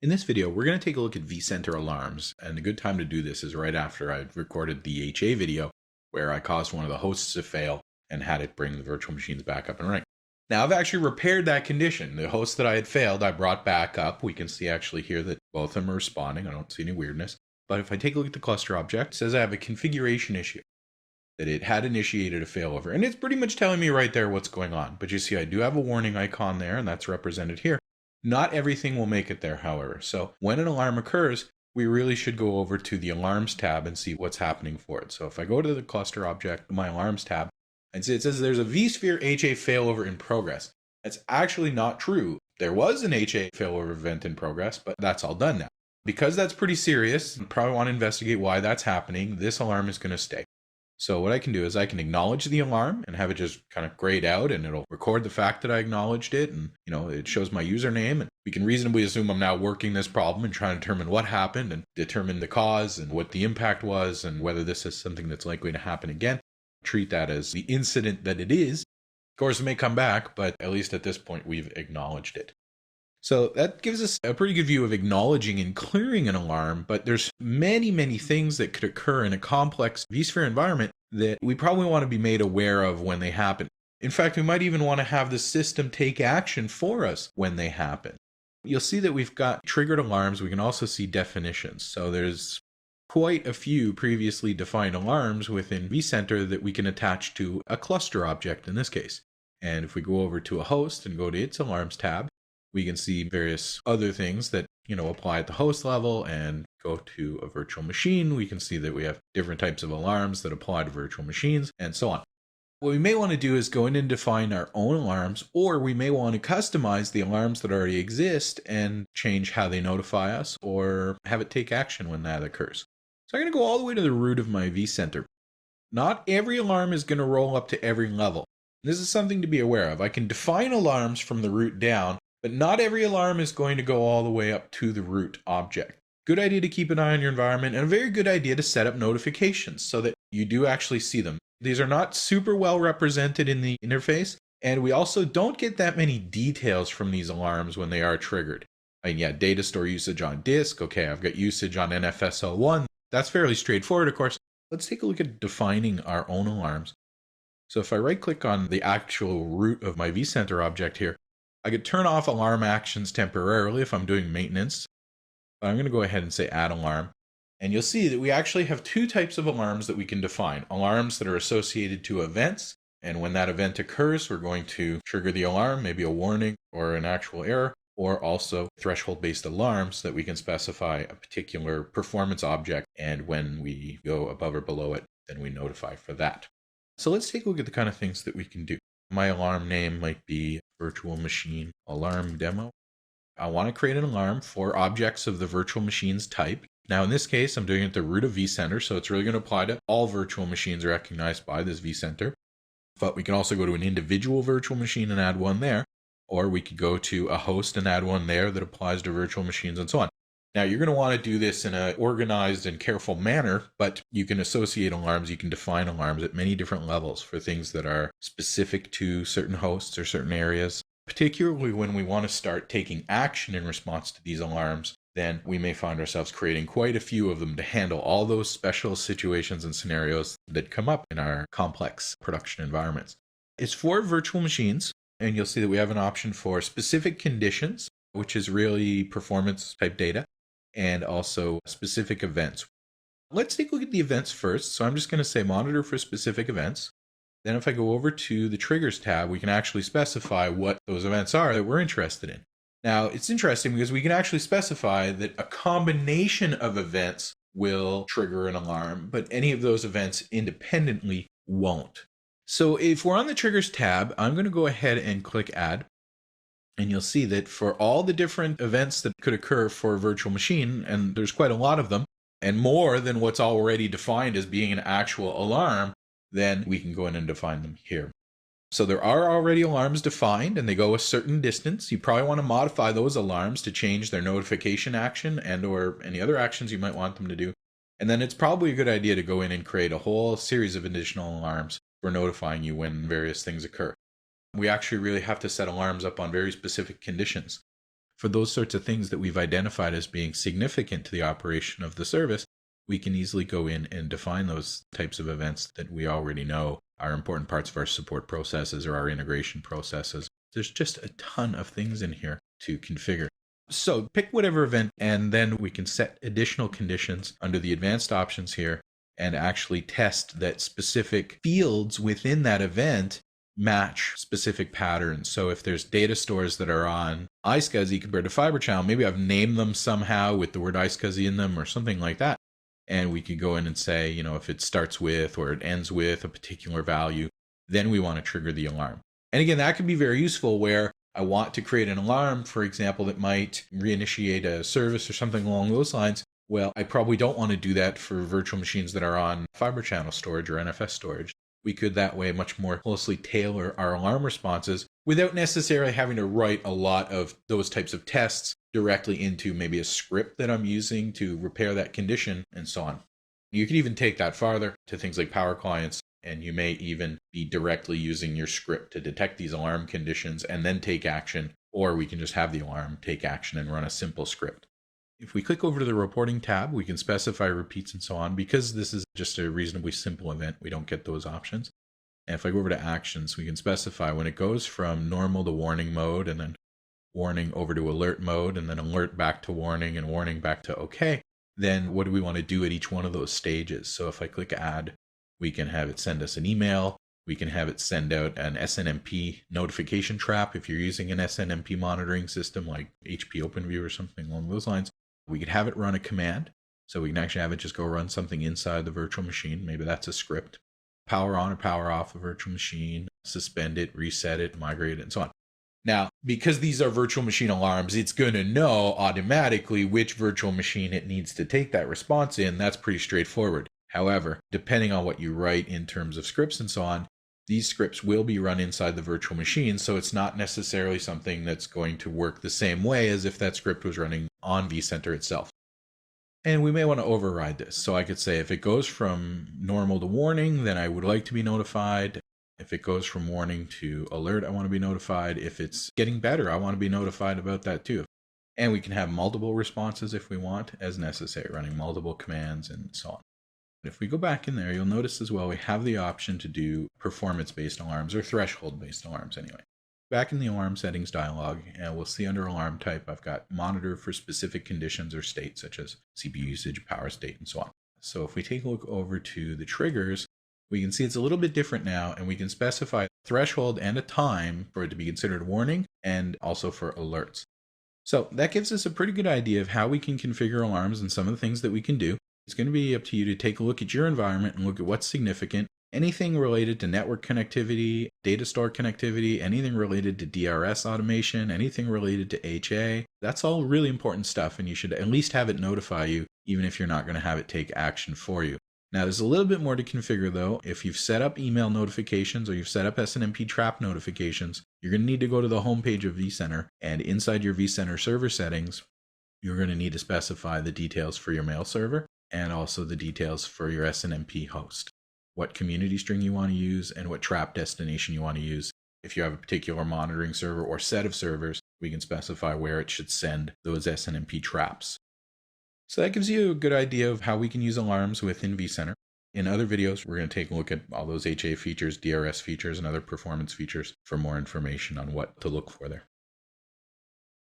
In this video, we're going to take a look at vCenter alarms, and a good time to do this is right after I recorded the HA video where I caused one of the hosts to fail and had it bring the virtual machines back up and running. Now I've actually repaired that condition. The host that I had failed, I brought back up. We can see actually here that both of them are responding. I don't see any weirdness. But if I take a look at the cluster object, it says I have a configuration issue, that it had initiated a failover. And it's pretty much telling me right there what's going on. But you see, I do have a warning icon there, and that's represented here. Not everything will make it there, however. So when an alarm occurs, we really should go over to the Alarms tab and see what's happening for it. So if I go to the cluster object, my Alarms tab, and see it says there's a vSphere HA failover in progress. That's actually not true. There was an HA failover event in progress, but that's all done now. Because that's pretty serious, you probably want to investigate why that's happening. This alarm is going to stay. So what I can do is I can acknowledge the alarm and have it just kind of grayed out, and it'll record the fact that I acknowledged it, and it shows my username, and we can reasonably assume I'm now working this problem and trying to determine what happened and determine the cause and what the impact was and whether this is something that's likely to happen again. Treat that as the incident that it is. Of course, it may come back, but at least at this point we've acknowledged it. So that gives us a pretty good view of acknowledging and clearing an alarm, but there's many things that could occur in a complex vSphere environment that we probably want to be made aware of when they happen. In fact, we might even want to have the system take action for us when they happen. You'll see that we've got triggered alarms. We can also see definitions. So there's quite a few previously defined alarms within vCenter that we can attach to a cluster object in this case. And if we go over to a host and go to its Alarms tab, we can see various other things that, apply at the host level, and go to a virtual machine. We can see that we have different types of alarms that apply to virtual machines and so on. What we may want to do is go in and define our own alarms, or we may want to customize the alarms that already exist and change how they notify us or have it take action when that occurs. So I'm going to go all the way to the root of my vCenter. Not every alarm is going to roll up to every level. This is something to be aware of. I can define alarms from the root down, but not every alarm is going to go all the way up to the root object. Good idea to keep an eye on your environment, and a very good idea to set up notifications so that you do actually see them. These are not super well represented in the interface, and we also don't get that many details from these alarms when they are triggered. Data store usage on disk. Okay, I've got usage on NFS01. That's fairly straightforward, of course. Let's take a look at defining our own alarms. So if I right-click on the actual root of my vCenter object here, I could turn off alarm actions temporarily if I'm doing maintenance. But I'm going to go ahead and say add alarm. And you'll see that we actually have two types of alarms that we can define. Alarms that are associated to events. And when that event occurs, we're going to trigger the alarm, maybe a warning or an actual error, or also threshold-based alarms that we can specify a particular performance object. And when we go above or below it, then we notify for that. So let's take a look at the kind of things that we can do. My alarm name might be virtual machine alarm demo. I want to create an alarm for objects of the virtual machines type. Now in this case, I'm doing it at the root of vCenter, so it's really going to apply to all virtual machines recognized by this vCenter. But we can also go to an individual virtual machine and add one there, or we could go to a host and add one there that applies to virtual machines and so on. Now you're going to want to do this in an organized and careful manner, but you can associate alarms, you can define alarms at many different levels for things that are specific to certain hosts or certain areas. Particularly when we want to start taking action in response to these alarms, then we may find ourselves creating quite a few of them to handle all those special situations and scenarios that come up in our complex production environments. It's for virtual machines, and you'll see that we have an option for specific conditions, which is really performance type data, and also specific events. Let's take a look at the events first. So I'm just going to say monitor for specific events. Then if I go over to the triggers tab, we can actually specify what those events are that we're interested in. Now it's interesting because we can actually specify that a combination of events will trigger an alarm, but any of those events independently won't. So if we're on the triggers tab, I'm going to go ahead and click add. And you'll see that for all the different events that could occur for a virtual machine, and there's quite a lot of them, and more than what's already defined as being an actual alarm, then we can go in and define them here. So there are already alarms defined, and they go a certain distance. You probably want to modify those alarms to change their notification action and or any other actions you might want them to do. And then it's probably a good idea to go in and create a whole series of additional alarms for notifying you when various things occur. We actually really have to set alarms up on very specific conditions. for those sorts of things that we've identified as being significant to the operation of the service, we can easily go in and define those types of events that we already know are important parts of our support processes or our integration processes. There's just a ton of things in here to configure. So pick whatever event, and then we can set additional conditions under the advanced options here and actually test that specific fields within that event match specific patterns. So if there's data stores that are on iSCSI compared to Fibre Channel, maybe I've named them somehow with the word iSCSI in them or something like that. And we could go in and say, if it starts with or it ends with a particular value, then we want to trigger the alarm. And again, that can be very useful where I want to create an alarm, for example, that might reinitiate a service or something along those lines. Well, I probably don't want to do that for virtual machines that are on Fibre Channel storage or NFS storage. We could that way much more closely tailor our alarm responses without necessarily having to write a lot of those types of tests directly into maybe a script that I'm using to repair that condition and so on. You could even take that farther to things like Power Clients, and you may even be directly using your script to detect these alarm conditions and then take action, or we can just have the alarm take action and run a simple script. If we click over to the reporting tab, we can specify repeats and so on. Because this is just a reasonably simple event, we don't get those options. And if I go over to actions, we can specify when it goes from normal to warning mode, and then warning over to alert mode, and then alert back to warning, and warning back to okay, then what do we want to do at each one of those stages? So if I click add, we can have it send us an email. We can have it send out an SNMP notification trap if you're using an SNMP monitoring system like HP OpenView or something along those lines. We could have it run a command. So we can actually have it just go run something inside the virtual machine. Maybe that's a script. Power on or power off a virtual machine, suspend it, reset it, migrate it, and so on. Now, because these are virtual machine alarms, it's going to know automatically which virtual machine it needs to take that response in. That's pretty straightforward. However, depending on what you write in terms of scripts and so on, these scripts will be run inside the virtual machine. So it's not necessarily something that's going to work the same way as if that script was running on vCenter itself. And we may want to override this. So I could say if it goes from normal to warning, then I would like to be notified. If it goes from warning to alert, I want to be notified. If it's getting better, I want to be notified about that too. And we can have multiple responses if we want as necessary, running multiple commands and so on. If we go back in there, you'll notice as well, we have the option to do performance-based alarms or threshold-based alarms anyway. Back in the alarm settings dialog, and we'll see under alarm type, I've got monitor for specific conditions or states such as CPU usage, power state, and so on. So if we take a look over to the triggers, we can see it's a little bit different now, and we can specify a threshold and a time for it to be considered warning and also for alerts. So that gives us a pretty good idea of how we can configure alarms and some of the things that we can do. It's going to be up to you to take a look at your environment and look at what's significant. Anything related to network connectivity, data store connectivity, anything related to DRS automation, anything related to HA, that's all really important stuff, and you should at least have it notify you, even if you're not going to have it take action for you. Now, there's a little bit more to configure though. If you've set up email notifications or you've set up SNMP trap notifications, you're going to need to go to the homepage of vCenter, and inside your vCenter server settings, you're going to need to specify the details for your mail server and also the details for your SNMP host, what community string you want to use and what trap destination you want to use. If you have a particular monitoring server or set of servers, we can specify where it should send those SNMP traps. So that gives you a good idea of how we can use alarms within vCenter. In other videos, we're going to take a look at all those HA features, DRS features, and other performance features for more information on what to look for there.